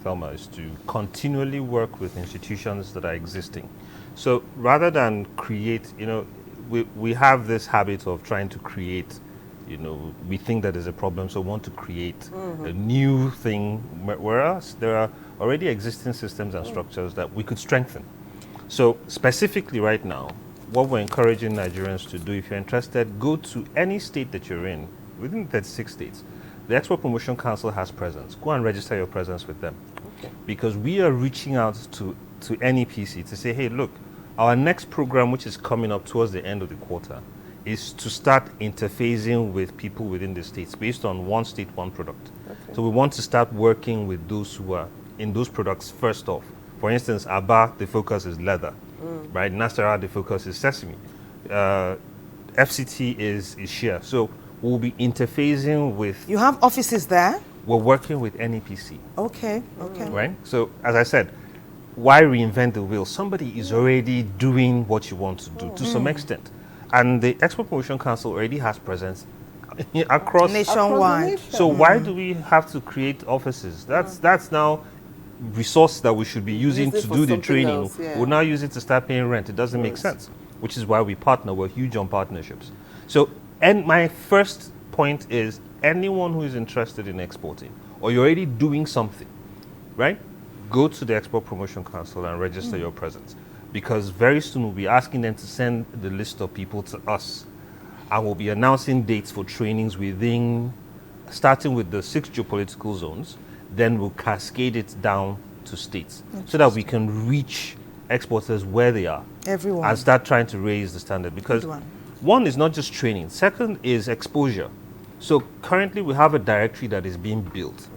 Thelma, is to continually work with institutions that are existing. So rather than create, we have this habit of trying to create, we think that there's a problem, so we want to create a new thing, whereas there are already existing systems and structures that we could strengthen. So specifically right now, what we're encouraging Nigerians to do, if you're interested, go to any state that you're in, within 36 states. The Export Promotion Council has presence. Go and register your presence with them. Okay. Because we are reaching out to to NEPC to say, hey, look, our next program, which is coming up towards the end of the quarter, is to start interfacing with people within the states based on one state, one product. Okay. So we want to start working with those who are in those products first off. For instance, Aba, the focus is leather, right? Nasara, the focus is sesame. FCT is shea. So we'll be interfacing with... You have offices there? We're working with NEPC. Okay, okay. Right? So, as I said, why reinvent the wheel? Somebody is already doing what you want to do to some extent. And the Export Promotion Council already has presence across nationwide. So why do we have to create offices? That's now resource that we should be using to do the training. Else, yeah. We'll now use it to start paying rent. It doesn't make sense, which is why we partner. We're huge on partnerships. So, and my first point is anyone who is interested in exporting or you're already doing something, right? Go to the Export Promotion Council and register your presence, because very soon we'll be asking them to send the list of people to us, and we'll be announcing dates for trainings within, starting with the 6 geopolitical zones, then we'll cascade it down to states so that we can reach exporters where they are. Everyone. And start trying to raise the standard, because one is not just training, second is exposure. So currently we have a directory that is being built.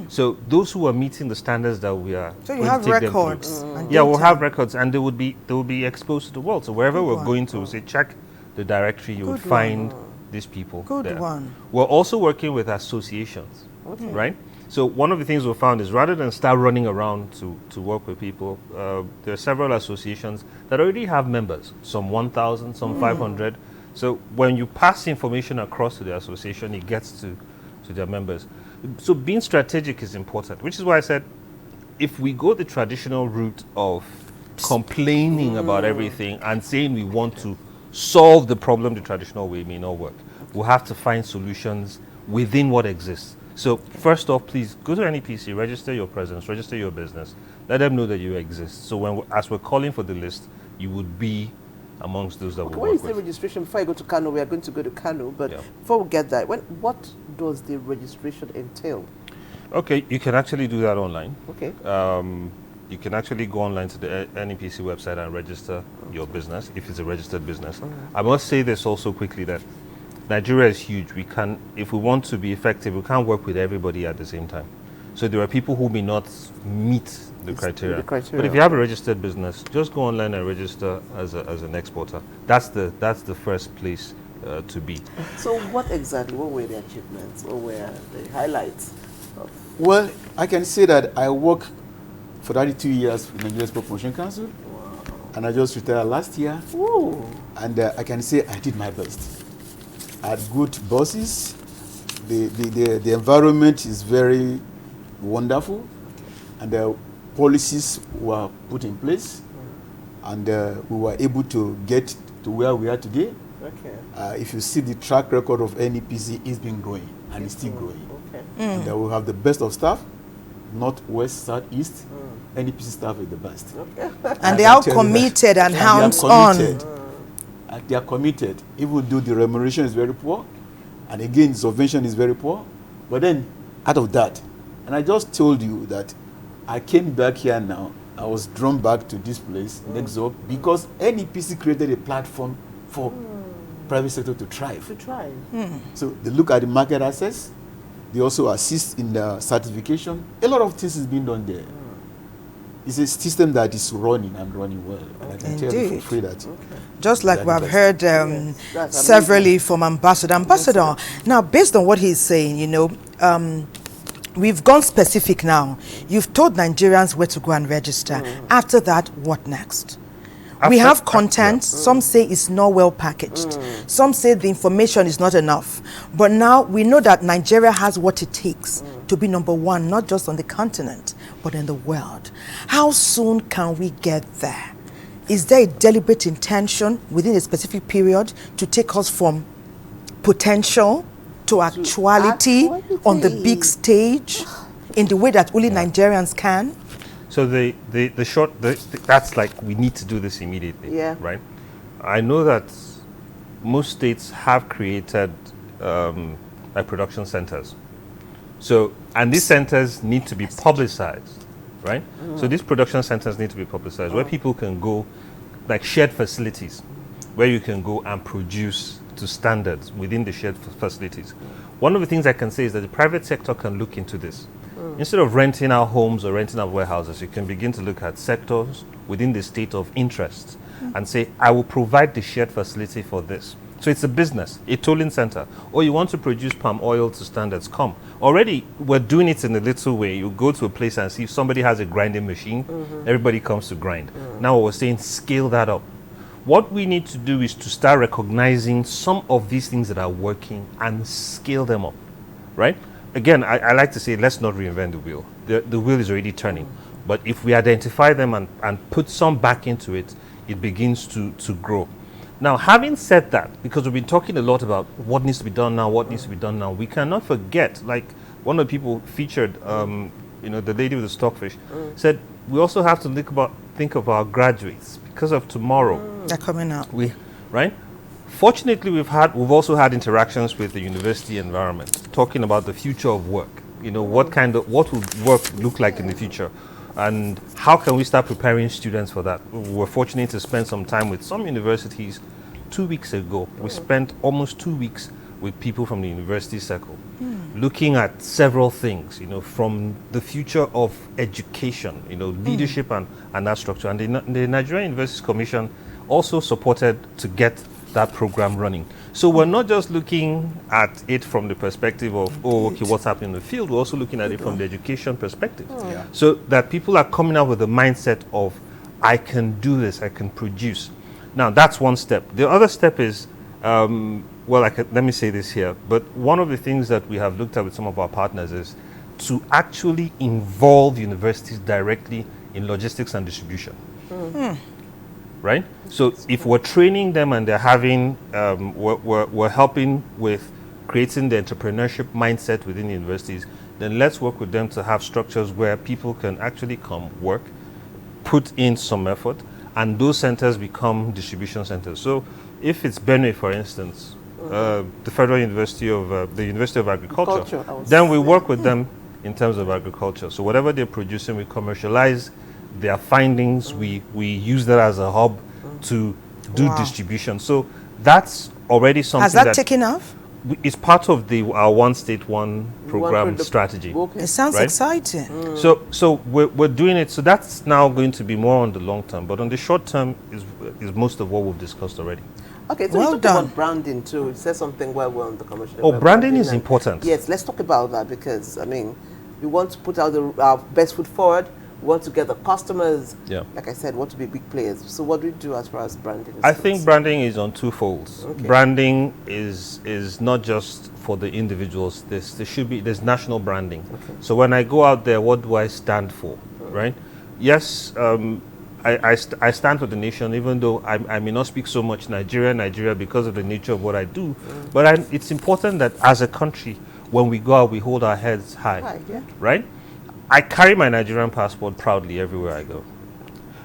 So those who are meeting the standards that we are, so you have records. Yeah, we'll have records, and they will be exposed to the world. So wherever we're going to, say check the directory, you will find these people. Good one. We're also working with associations, right? So one of the things we found is rather than start running around to work with people, there are several associations that already have members, some 1,000, some 500. So when you pass information across to the association, it gets to their members. So being strategic is important, which is why I said, if we go the traditional route of complaining about everything and saying we want to solve the problem the traditional way, may not work. We'll have to find solutions within what exists. So first off, please go to NEPC, register your presence, register your business, let them know that you exist. So as we're calling for the list, you would be amongst those that will when work you say with. registration, before I go to Kano, we are going to go to Kano, but before we get that, what does the registration entail? Okay, you can actually do that online. Okay. You can actually go online to the NEPC website and register your business if it's a registered business. I must say this also quickly, that Nigeria is huge. If we want to be effective, we can't work with everybody at the same time. So there are people who may not meet the criteria. But if you have a registered business, just go online and register as an exporter. That's the first place to be. So what were the achievements? What were the highlights? Well, I can say that I work for 32 years with the Nigerian Export Promotion Council, and I just retired last year. Ooh. And I can say I did my best. I had good bosses. The environment is very wonderful, and the policies were put in place, and we were able to get to where we are today. Okay. If you see the track record of NEPC, it's been growing, and it's still growing. Okay. And we have the best of staff, north, west, south, east. NEPC staff is the best. Okay. And they are committed and hands-on. They are committed, even though the remuneration is very poor, and again, subvention is very poor. But then, out of that, and I just told you that I came back here now, I was drawn back to this place, next door, because NEPC created a platform for private sector to thrive. So they look at the market access, they also assist in the certification. A lot of things is being done there. It's a system that is running and running well. And I can tell you for free that. Just like we have heard severally from Ambassador. Ambassador, now based on what he's saying, we've gone specific now. You've told Nigerians where to go and register. After that, what next? We have content. Some say it's not well packaged. Some say the information is not enough. But now we know that Nigeria has what it takes to be number one, not just on the continent, but in the world. How soon can we get there? Is there a deliberate intention within a specific period to take us from potential to actuality on the big stage in the way that only Nigerians can? So that's like, we need to do this immediately, right? I know that most states have created like production centers. So, and these centers need to be publicized right? So these production centers need to be publicized, where people can go, like shared facilities, where you can go and produce to standards within the shared facilities. One of the things I can say is that the private sector can look into this. Instead of renting out homes or renting out warehouses, you can begin to look at sectors within the state of interest and say, I will provide the shared facility for this. So it's a business, a tolling center. Or you want to produce palm oil to standards, come. Already, we're doing it in a little way. You go to a place and see if somebody has a grinding machine, everybody comes to grind. Now we're saying scale that up. What we need to do is to start recognizing some of these things that are working and scale them up, right? Again, I like to say, let's not reinvent the wheel. The wheel is already turning. But if we identify them and put some back into it, it begins to grow. Now, having said that, because we've been talking a lot about what needs to be done now, what needs to be done now, we cannot forget, like one of the people featured, the lady with the stockfish, said we also have to think of our graduates because of tomorrow. They're coming out. Right? Fortunately, we've also had interactions with the university environment, talking about the future of work. What would work look like in the future, and how can we start preparing students for that? We were fortunate to spend some time with some universities 2 weeks ago. We spent almost 2 weeks with people from the university circle, looking at several things, from the future of education, leadership and that structure. And the Nigerian Universities Commission also supported to get that program running. So we're not just looking at it from the perspective of, what's happening in the field. We're also looking at it from the education perspective. So that people are coming out with the mindset of, I can do this, I can produce. Now, that's one step. The other step is, let me say this here, but one of the things that we have looked at with some of our partners is to actually involve universities directly in logistics and distribution. Right? So if we're training them and they're having, we're helping with creating the entrepreneurship mindset within the universities, then let's work with them to have structures where people can actually come work, put in some effort, and those centers become distribution centers. So if it's Benue, for instance, the Federal University of, the University of Agriculture, then we work with them in terms of agriculture. So whatever they're producing, we commercialize their findings, we use that as a hub to do distribution. So that's already something Has that taken off? It's part of our One State, One program strategy. It sounds exciting. So we're doing it. So that's now going to be more on the long term. But on the short term is most of what we've discussed already. Okay, so you talked about branding too. You said something while we're on the commercial. Oh, branding is important. Yes, let's talk about that because, we want to put out our best foot forward. We want to get the customers. Yeah. Like I said, want to be big players. So what do we do as far as branding is I think branding is on two folds. Okay. Branding is not just for the individuals. There's national branding. Okay. So when I go out there, what do I stand for? Right? Yes, I stand for the nation, even though I may not speak so much Nigeria because of the nature of what I do. But it's important that as a country, when we go out, we hold our heads high. Right? I carry my Nigerian passport proudly everywhere I go.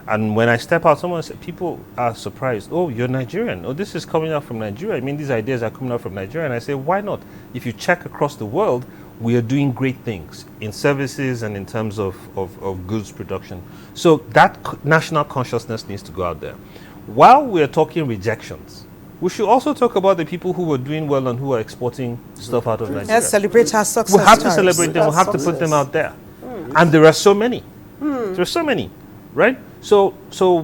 And when I step out, people are surprised. Oh, you're Nigerian. Oh, this is coming out from Nigeria. These ideas are coming out from Nigeria. And I say, why not? If you check across the world, we are doing great things in services and in terms of goods production. So that national consciousness needs to go out there. While we're talking rejections, we should also talk about the people who are doing well and who are exporting stuff out of Nigeria. Let's celebrate our success. We have to celebrate them. We have to put them out there. And there are so many. There are so many, right? So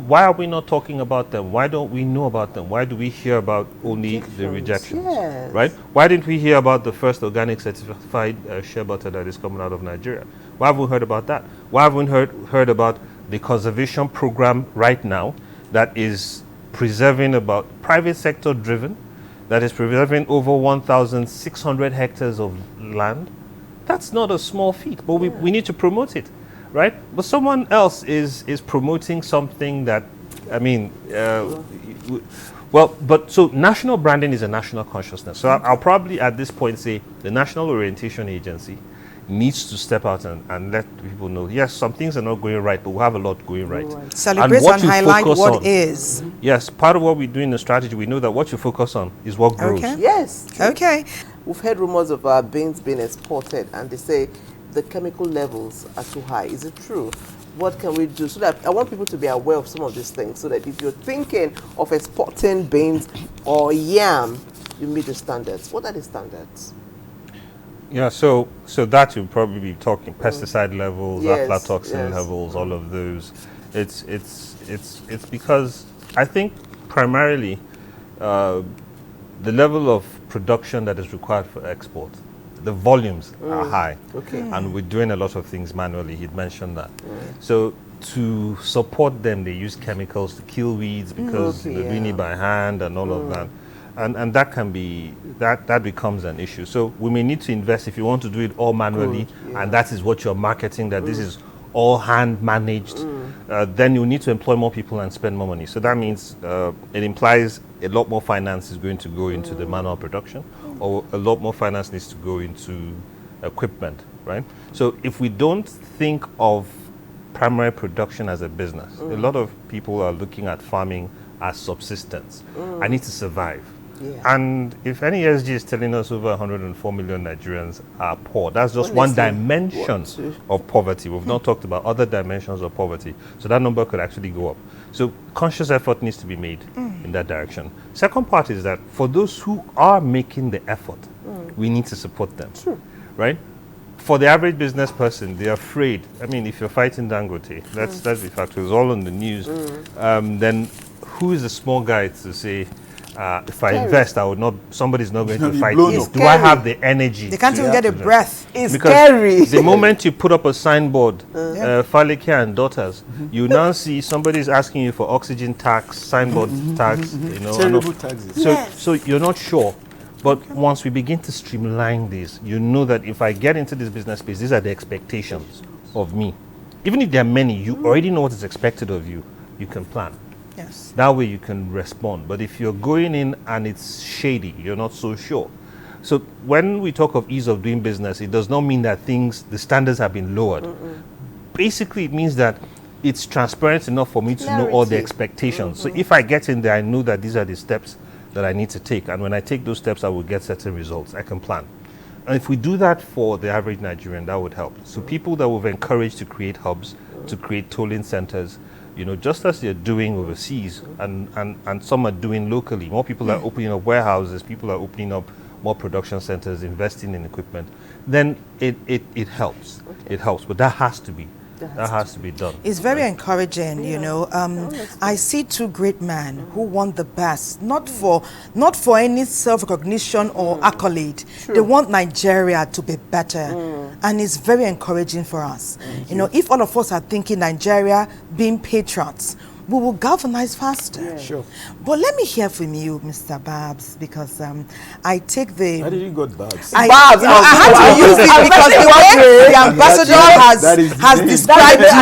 why are we not talking about them? Why don't we know about them? Why do we hear about only the rejections, right? Why didn't we hear about the first organic certified shea butter that is coming out of Nigeria? Why haven't we heard about that? Why haven't we heard about the conservation program right now that is preserving about private sector driven, that is preserving over 1,600 hectares of land? That's not a small feat, but we need to promote it, right? But someone else is promoting something that, so national branding is a national consciousness. So I'll probably at this point say the National Orientation Agency needs to step out and let people know, yes, some things are not going right, but we have a lot going right. Celebrate and highlight what is. Yes, part of what we do in the strategy, we know that what you focus on is what grows. Okay. Yes. Okay. We've heard rumors of our beans being exported, and they say the chemical levels are too high. Is it true? What can we do? So that I want people to be aware of some of these things, so that if you're thinking of exporting beans or yam, you meet the standards. What are the standards? Yeah, so that you'll probably be talking pesticide levels, Yes, aflatoxin yes. levels, all of those. It's because I think primarily the level of production that is required for export, the volumes are high, and we're doing a lot of things manually. He'd mentioned that. So to support them, they use chemicals to kill weeds because they're doing it by hand and all of that. And that can be, that becomes an issue. So we may need to invest if you want to do it all manually, and that is what you're marketing, that this is all hand managed, then you need to employ more people and spend more money. So that means it implies a lot more finance is going to go into the manual production, or a lot more finance needs to go into equipment, right? So if we don't think of primary production as a business, a lot of people are looking at farming as subsistence. I need to survive. And if any SG is telling us over 104 million Nigerians are poor, that's just one dimension of poverty. We've not talked about other dimensions of poverty. So that number could actually go up. So conscious effort needs to be made in that direction. Second part is that for those who are making the effort, we need to support them, right? For the average business person, they're afraid. I mean, if you're fighting Dangote, that's the fact. It's all on the news. Then who is the small guy to say, if I invest, I would not. Somebody's not going to fight me. Do I have the energy? They can't even get a breath. It's because scary. The moment you put up a signboard, phallic hair and daughters, you now see somebody's asking you for oxygen tax, signboard tax. You know, terrible taxes. So you're not sure. But once we begin to streamline this, you know that if I get into this business space, these are the expectations of me. Even if there are many, you already know what is expected of you. You can plan. Yes. That way you can respond. But if you're going in and it's shady, you're not so sure. So when we talk of ease of doing business, it does not mean that the standards have been lowered. Basically, it means that it's transparent enough for me to know all the expectations. So if I get in there, I know that these are the steps that I need to take. And when I take those steps, I will get certain results. I can plan. And if we do that for the average Nigerian, that would help. So people that we've encouraged to create hubs, to create tolling centers, you know, just as they're doing overseas and some are doing locally. More people are opening up warehouses, people are opening up more production centers, investing in equipment. Then it helps. It helps, but that has to be. That has to be done. It's very encouraging, you know. I see two great men who want the best, not for any self-recognition or accolade. They want Nigeria to be better, and it's very encouraging for us. You know, if all of us are thinking Nigeria being patriots, we will galvanize faster. Sure. But let me hear from you, Mr. Babs, because I take the... How did you got Babs? I had to use it because the way the ambassador has described you,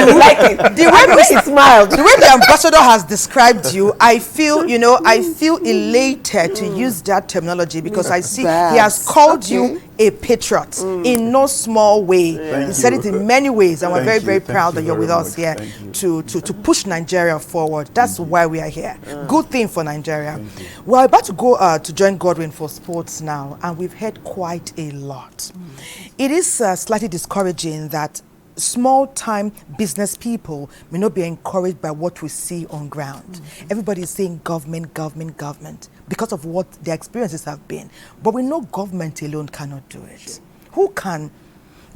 the way the ambassador has described you, I feel, you know, I feel elated to use that terminology because I see he has called you a patriot in no small way. He said it in many ways, and we're very, very proud that you're with us here to push Nigeria forward. That's why we are here. Good thing for Nigeria. We're about to go to join Godwin for sports now, and we've heard quite a lot. It is slightly discouraging that small-time business people may not be encouraged by what we see on ground. Everybody is saying government, government, government because of what their experiences have been. But we know government alone cannot do it. Who can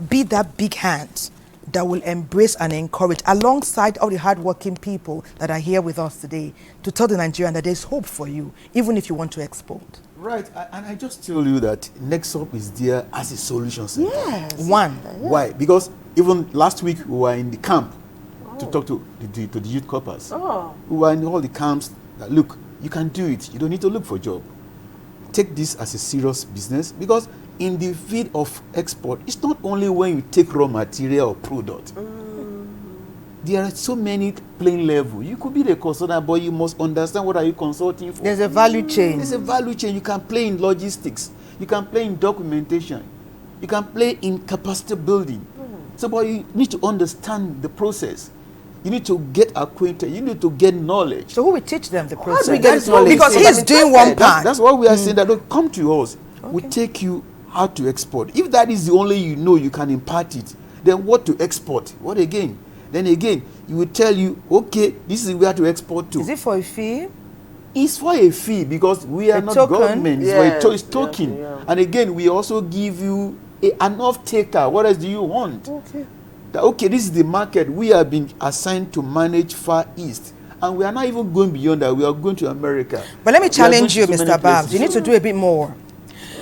be that big hand that will embrace and encourage, alongside all the hardworking people that are here with us today, to tell the Nigerian that there's hope for you, even if you want to export? Right, and I just tell you that Nexup is there as a solution center. Yes. One. Why? Because even last week we were in the camp to talk to the youth corpers. We were in all the camps that, look, you can do it. You don't need to look for a job. Take this as a serious business, because in the field of export, it's not only when you take raw material or product. There are so many playing levels. You could be the consultant, but you must understand what are you consulting for. There's a value chain. There's a value chain. You can play in logistics. You can play in documentation. You can play in capacity building. So, but you need to understand the process. You need to get acquainted. You need to get knowledge. So who will teach them the process? We get knowledge? Because he's doing one part. That's what we are saying, that look, come to us. We take you how to export. If that is the only you know, you can impart it. Then what to export? What again? Then again, he will tell you, okay, this is where to export to. Is it for a fee? It's for a fee because we are not token? government. Yes, It's token. yeah. And again, we also give you an off-taker. What else do you want? Okay. Okay, this is the market. We have been assigned to manage Far East. And we are not even going beyond that. We are going to America. But let me We are going challenge to you, so many Mr. Babs. places. You need to do a bit more.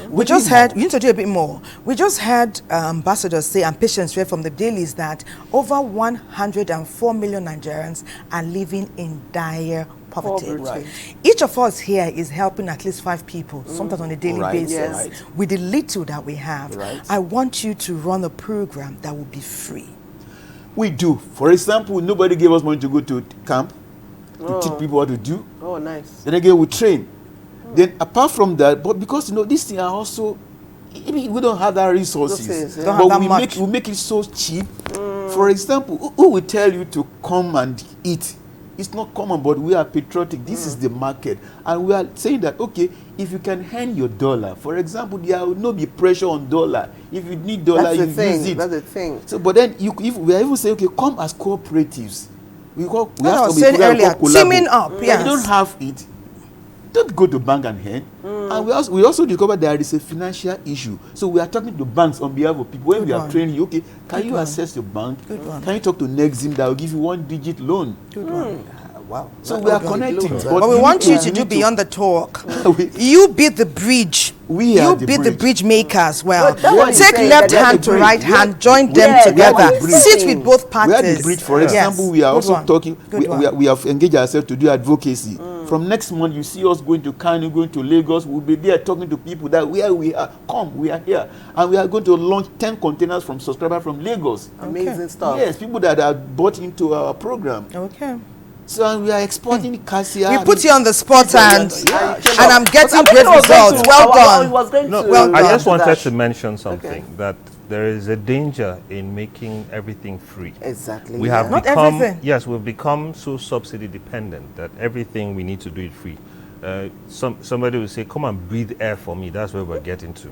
We just heard, you need to do a bit more. We just heard ambassadors say, and patients read from the dailies, that over 104 million Nigerians are living in dire poverty. Right. Each of us here is helping at least 5 people, sometimes on a daily basis, Yes. with the little that we have. Right. I want you to run a program that will be free. We do. For example, nobody gave us money to go to camp to teach people what to do. Oh, nice. Then again, we train. Then apart from that, but because these things are also, I mean, we don't have that resources, Don't but have we that make it so cheap. For example, who will tell you to come and eat? It's not common, but we are patriotic. This is the market, and we are saying that okay, if you can hand your dollar, for example, there will not be pressure on dollar. If you need dollar, That's you the thing. use it. That's the thing. So, but then if we are even saying okay, come as cooperatives. We have I was to be saying program earlier, called teaming collabo. up, If yes. you don't have it, don't go to bank and hand. And we also discovered there is a financial issue. So we are talking to banks on behalf of people. When we are training you, okay, can you access your bank? Can you talk to Nexim that will give you 1-digit loan? Good one. Wow. So we are connecting. But we want you to do beyond the talk. You be the bridge. You be the bridge makers. Well, But take left hand to right hand, join them together. Sit with both parties. We are the bridge. For example, we are also talking. We have engaged ourselves to do advocacy. From next month, you see us going to Kano, going to Lagos. We'll be there talking to people that where we are. Come, we are here, and we are going to launch 10 containers from subscribers from Lagos. Amazing stuff. Yes, people that are bought into our program. Okay. So and we are exporting cassia. We put you on the spot and I'm getting But I great think results. Well I done. was going to. Well I done. just wanted to mention something that there is a danger in making everything free. Exactly. We have Not become everything. yes, we've become so subsidy dependent that everything we need to do it free. Somebody will say, "Come and breathe air for me." That's where we're getting to,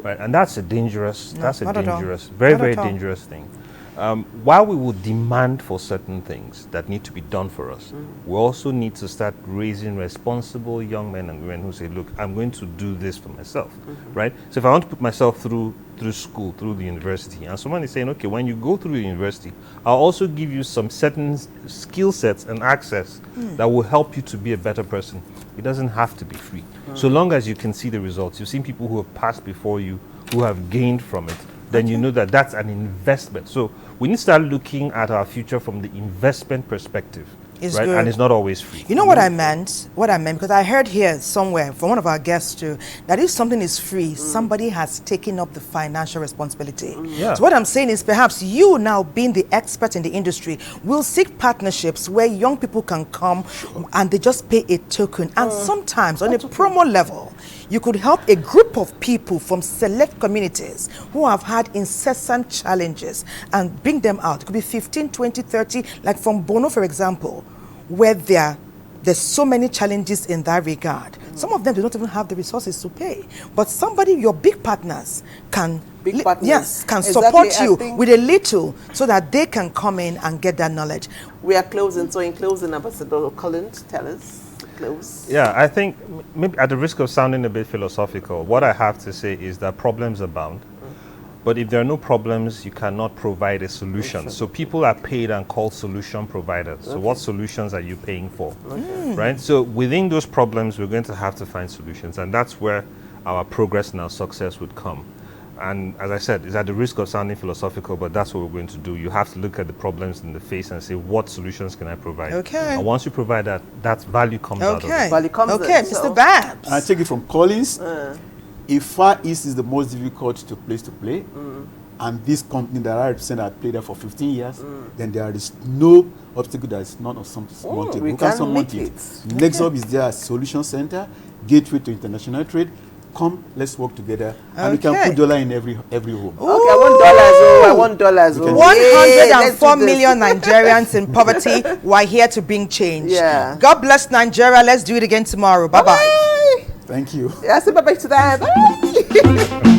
right? And that's a dangerous. No, that's a not at all. dangerous, very Not very at all. dangerous thing. While we will demand for certain things that need to be done for us, we also need to start raising responsible young men and women who say, look, I'm going to do this for myself, right? So if I want to put myself through school, through the university, and someone is saying, okay, when you go through the university, I'll also give you some certain skill sets and access that will help you to be a better person. It doesn't have to be free. So long as you can see the results, you've seen people who have passed before you, who have gained from it, then you know that that's an investment. So we need to start looking at our future from the investment perspective, It's right? good. And it's not always free. You know what I meant? What I meant, because I heard here somewhere from one of our guests too, that if something is free, somebody has taken up the financial responsibility. Yeah. So what I'm saying is perhaps you now being the expert in the industry will seek partnerships where young people can come and they just pay a token. And sometimes on a promo level, you could help a group of people from select communities who have had incessant challenges and bring them out. It could be 15, 20, 30, like from Bono, for example, where there's so many challenges in that regard. Some of them do not even have the resources to pay. But somebody, your big partners, can Exactly, support I you think with a little so that they can come in and get that knowledge. we are closing. So in closing, Ambassador Collins, tell us. Close. Yeah, I think maybe at the risk of sounding a bit philosophical, what I have to say is that problems abound. But if there are no problems, you cannot provide a solution. So people are paid and called solution providers. So what solutions are you paying for? Right? So within those problems, we're going to have to find solutions. And that's where our progress and our success would come. And as I said, it's at the risk of sounding philosophical, but that's what we're going to do. You have to look at the problems in the face and say, what solutions can I provide? Okay. And once you provide that, that value comes out of it. Value comes Okay, in, Mr. so- Babs. I take it from Collins. If Far East is the most difficult place to play, and this company that I represent have played there for 15 years, then there is no obstacle that is not of something small table. we Who can can surmount make it? it. Next up is there a solution center, gateway to international trade. Come, let's work together, and we can Okay. put dollar in every home. Okay, I want dollars. We can- 104 million Nigerians in poverty. We're here to bring change. Yeah. God bless Nigeria. Let's do it again tomorrow. Bye-bye. Thank you. Yeah, say bye-bye to that. Bye.